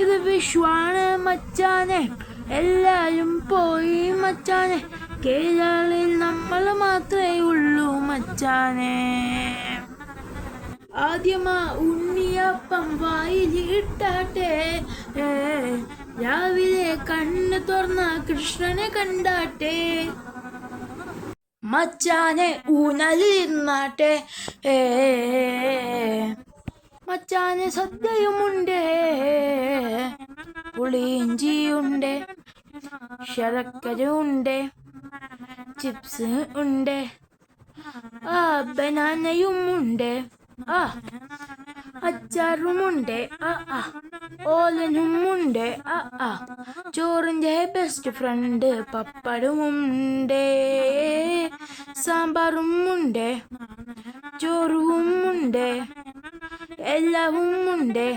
ഇത് വിഷുവാണ് മച്ചാനെ, എല്ലാരും പോയി മച്ചാനെ, കേരളയിൽ നമ്മൾ മാത്രമേ ഉള്ളൂ മച്ചാനെ. ആദ്യമാ ഉണ്ണിയപ്പം വായിലിട്ടാട്ടെ, രാവിലെ കണ്ണ് തുറന്ന കൃഷ്ണനെ കണ്ടാട്ടെ, മച്ചാനെ ഊനലിരുന്നാട്ടെ. മച്ചാനെ സദ്യയുമുണ്ട്, പുളിയിഞ്ചിയുണ്ട്, ശർക്കരയുണ്ട്, ചിപ്സ് ഉണ്ട്, ബനാനയും ഉണ്ട്, അച്ചാറുമുണ്ട്, ഓലനുമുണ്ട്, ചോറിൻ്റെ ബെസ്റ്റ് ഫ്രണ്ട് പപ്പടമുണ്ട്, സാമ്പാറും ഉണ്ട്, ചോറുമുണ്ട്, എല്ലാവും ഉണ്ട്.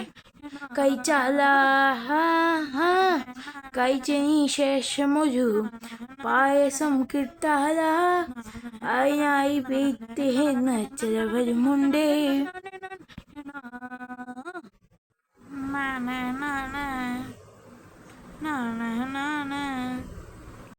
കഴിച്ചാല കഴിച്ചതിന് ശേഷം ഒരു പായസം കിട്ടാല, അതിനായി വീട്ടിൽ ചിലവരുമുണ്ട്.